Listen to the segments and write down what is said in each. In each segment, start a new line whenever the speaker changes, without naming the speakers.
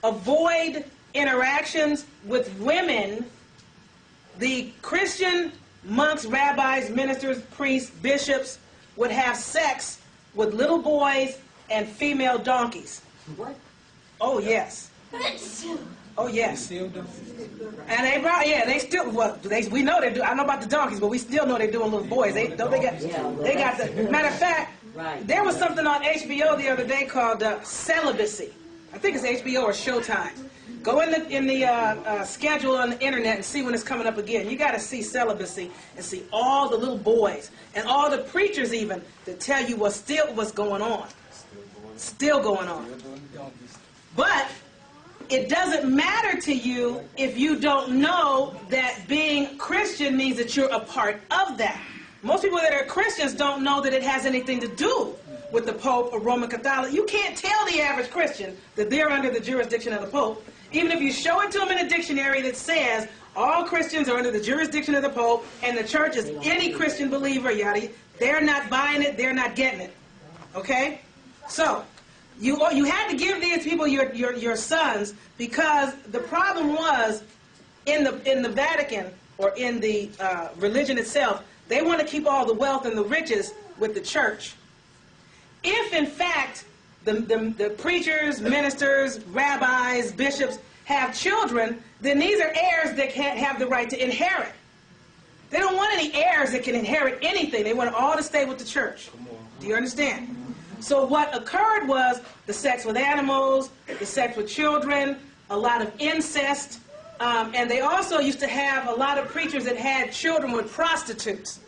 avoid interactions with women, the Christian monks, rabbis, ministers, priests, bishops would have sex with little boys and female donkeys.
What?
Oh, yes. Oh, yes. And they brought, yeah, they still, well, we know they do. I don't know about the donkeys, but we still know they're doing little boys. They got the, matter of fact, there was something on HBO the other day called Celibacy. I think it's HBO or Showtime. Go in the schedule on the internet and see when it's coming up again. You got to see Celibacy and see all the little boys and all the preachers even that tell you what's going on. Still going on. But it doesn't matter to you if you don't know that being Christian means that you're a part of that. Most people that are Christians don't know that it has anything to do with the Pope or Roman Catholic. You can't tell the average Christian that they're under the jurisdiction of the Pope. Even if you show it to them in a dictionary that says all Christians are under the jurisdiction of the Pope and the church is any Christian believer, yada, they're not buying it, they're not getting it. Okay? So, you had to give these people your sons, because the problem was in the Vatican, or in the religion itself, they want to keep all the wealth and the riches with the church. If in fact the preachers, ministers, rabbis, bishops have children, then these are heirs that can't have the right to inherit. They don't want any heirs that can inherit anything. They want it all to stay with the church. Do you understand? So what occurred was the sex with animals, the sex with children, a lot of incest, and they also used to have a lot of preachers that had children with prostitutes.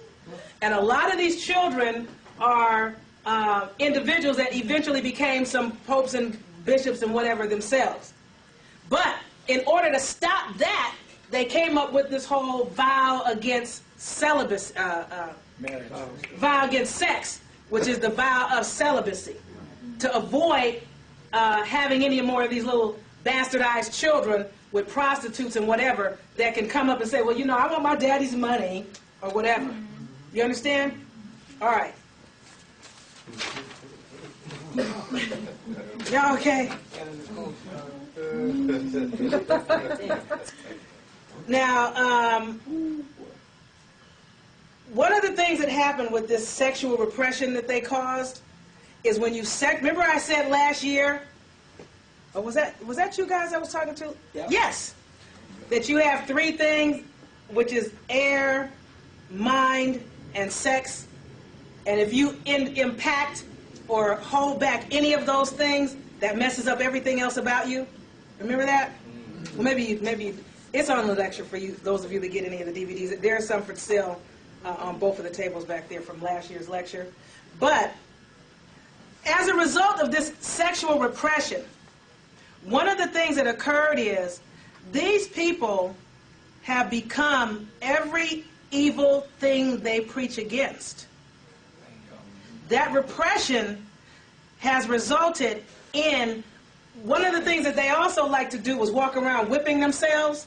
And a lot of these children are individuals that eventually became some popes and bishops and whatever themselves. But in order to stop that, they came up with this whole vow against celibacy, vow against sex, which is the vow of celibacy, to avoid having any more of these little bastardized children with prostitutes and whatever that can come up and say, well, you know, I want my daddy's money, or whatever. You understand? All right. Y'all okay? Now, one of the things that happened with this sexual repression that they caused is when you remember I said last year, or was that you guys I was talking to? Yeah. Yes. That you have three things, which is air, mind, and sex. And if you impact or hold back any of those things, that messes up everything else about you. Remember that? Well, maybe it's on the lecture for you, those of you that get any of the DVDs. There are some for sale on both of the tables back there from last year's lecture. But as a result of this sexual repression, one of the things that occurred is these people have become every evil thing they preach against. That repression has resulted in one of the things that they also like to do was walk around whipping themselves.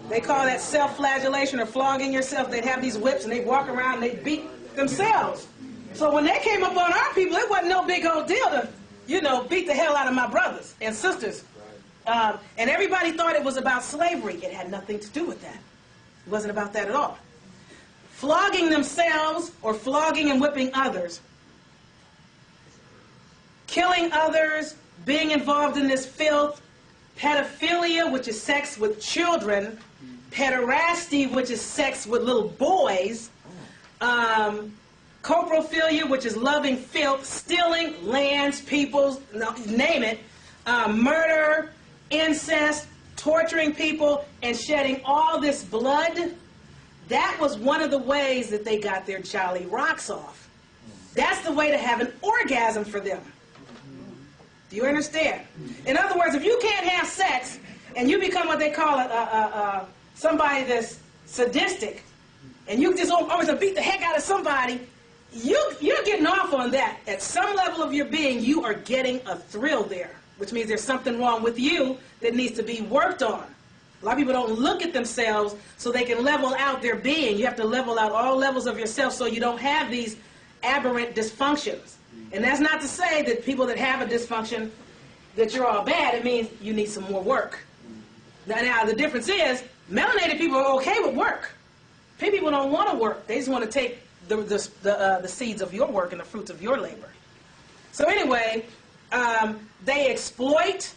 They call that self-flagellation or flogging yourself. They'd have these whips and they'd walk around and they'd beat themselves. So when they came up on our people, it wasn't no big old deal to, you know, beat the hell out of my brothers and sisters. And everybody thought it was about slavery. It had nothing to do with that. It wasn't about that at all. Flogging themselves or flogging and whipping others, killing others, being involved in this filth, pedophilia, which is sex with children, pederasty, which is sex with little boys, coprophilia, which is loving filth, stealing lands, peoples, name it, murder, incest, torturing people, and shedding all this blood. That was one of the ways that they got their jolly rocks off. That's the way to have an orgasm for them. Do you understand? In other words, if you can't have sex and you become what they call somebody that's sadistic, and you just always beat the heck out of somebody, you're getting off on that. At some level of your being, you are getting a thrill there, which means there's something wrong with you that needs to be worked on. A lot of people don't look at themselves so they can level out their being. You have to level out all levels of yourself so you don't have these aberrant dysfunctions. And that's not to say that people that have a dysfunction that you're all bad. It means you need some more work. Now the difference is, melanated people are okay with work. Pink people don't want to work. They just want to take the seeds of your work and the fruits of your labor. So anyway, they exploit,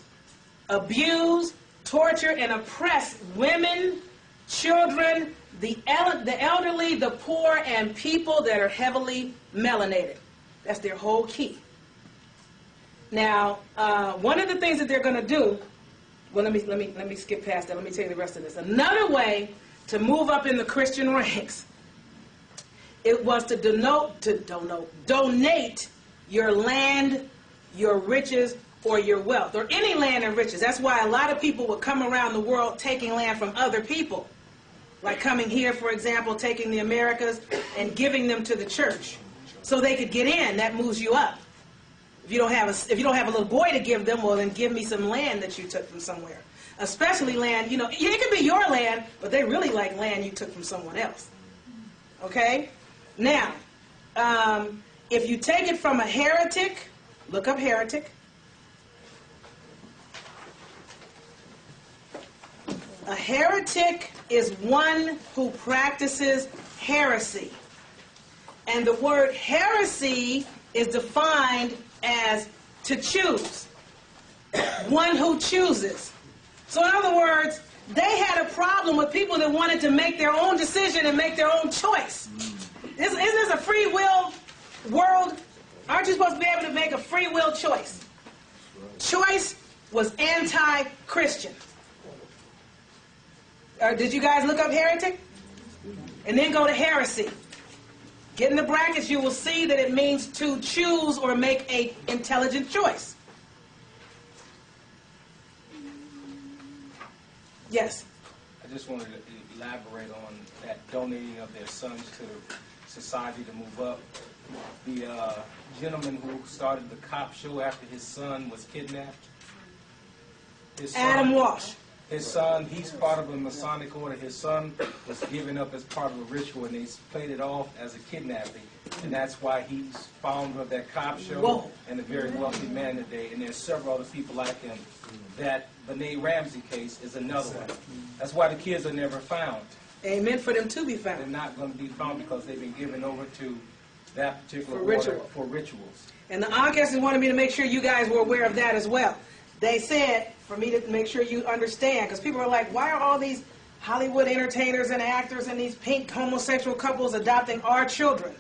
abuse, torture, and oppress women, children, the elderly, the poor, and people that are heavily melanated. That's their whole key. Now, one of the things that they're going to do, well, let me skip past that. Let me tell you the rest of this. Another way to move up in the Christian ranks, it was to donate your land, your riches, or your wealth, or any land and riches. That's why a lot of people would come around the world taking land from other people, like coming here, for example, taking the Americas and giving them to the church, so they could get in. That moves you up. If you don't have a little boy to give them, well, then give me some land that you took from somewhere. Especially land, you know, it could be your land, but they really like land you took from someone else. Okay? Now, if you take it from a heretic, look up heretic. A heretic is one who practices heresy. And the word heresy is defined as to choose. One who chooses. So in other words, they had a problem with people that wanted to make their own decision and make their own choice. Isn't this a free will world? Aren't you supposed to be able to make a free will choice? Choice was anti-Christian. Did you guys look up heretic? And then go to heresy. Get in the brackets, you will see that it means to choose or make an intelligent choice. Yes?
I just wanted to elaborate on that donating of their sons to society to move up. The gentleman who started the cop show after his son was kidnapped.
Adam Walsh.
His son, he's part of a Masonic order. His son was given up as part of a ritual, and they played it off as a kidnapping. And that's why he's founder of that cop show. Whoa. And a very wealthy man today. And there's several other people like him. That Benet Ramsey case is another one. That's why the kids are never found.
Amen, for them to be found.
They're not going to be found because they've been given over to that particular
order
for rituals.
And the Ancestors wanted me to make sure you guys were aware of that as well. They said, for me to make sure you understand, because people are like, why are all these Hollywood entertainers and actors and these pink homosexual couples adopting our children?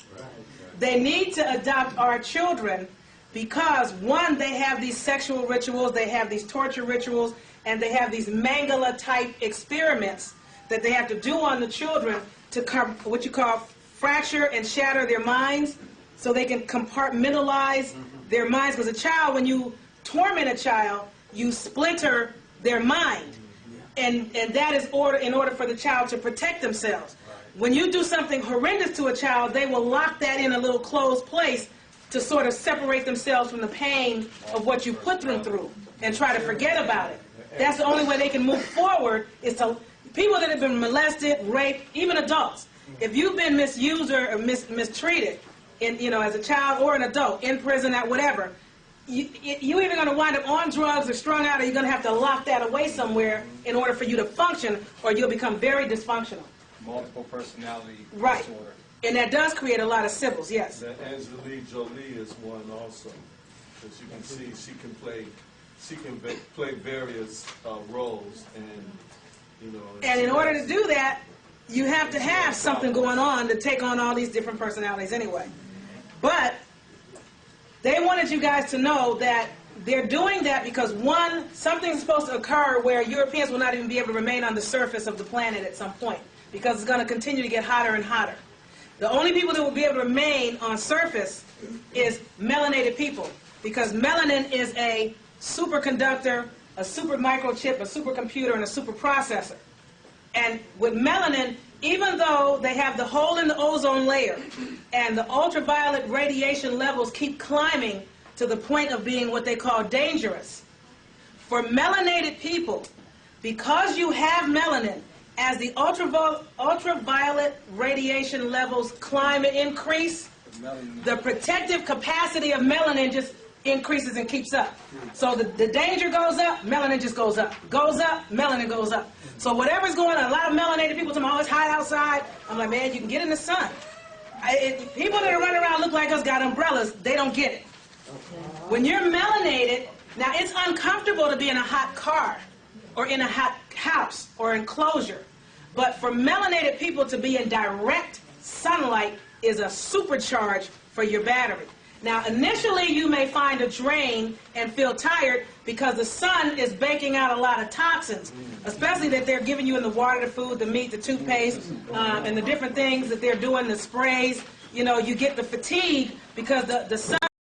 They need to adopt our children because, one, they have these sexual rituals, they have these torture rituals, and they have these Mangala-type experiments that they have to do on the children to what you call fracture and shatter their minds so they can compartmentalize their minds. Because a child, when you torment a child, you splinter their mind. And that is in order for the child to protect themselves. When you do something horrendous to a child, they will lock that in a little closed place to sort of separate themselves from the pain of what you put them through and try to forget about it. That's the only way they can move forward, is to people that have been molested, raped, even adults. If you've been misused or mistreated, as a child or an adult, in prison or whatever, you're either going to wind up on drugs or strung out, or you're going to have to lock that away somewhere in order for you to function, or you'll become very dysfunctional.
Multiple personality
right.
disorder.
And that does create a lot of symbols, yes.
That Angelina Jolie is one also. As you can see, she can play various roles, and
And in order to do that, you have to have something going on to take on all these different personalities anyway. But they wanted you guys to know that they're doing that because, one, something's supposed to occur where Europeans will not even be able to remain on the surface of the planet at some point, because it's going to continue to get hotter and hotter. The only people that will be able to remain on surface is melanated people, because melanin is a superconductor, a super microchip, a supercomputer, and a super processor. And with melanin, even though they have the hole in the ozone layer and the ultraviolet radiation levels keep climbing to the point of being what they call dangerous, for melanated people, because you have melanin, as the ultraviolet radiation levels climb and increase, the protective capacity of melanin just increases and keeps up. So the danger goes up, melanin just goes up. Goes up, melanin goes up. So whatever's going on, a lot of melanated people tell me, oh, it's hot outside. I'm like, man, you can get in the sun. People that are running around look like us got umbrellas, they don't get it. When you're melanated, now it's uncomfortable to be in a hot car or in a hot house or enclosure. But for melanated people to be in direct sunlight is a supercharge for your battery. Now, initially, you may find a drain and feel tired because the sun is baking out a lot of toxins, especially that they're giving you in the water, the food, the meat, the toothpaste, and the different things that they're doing, the sprays. You know, you get the fatigue because the sun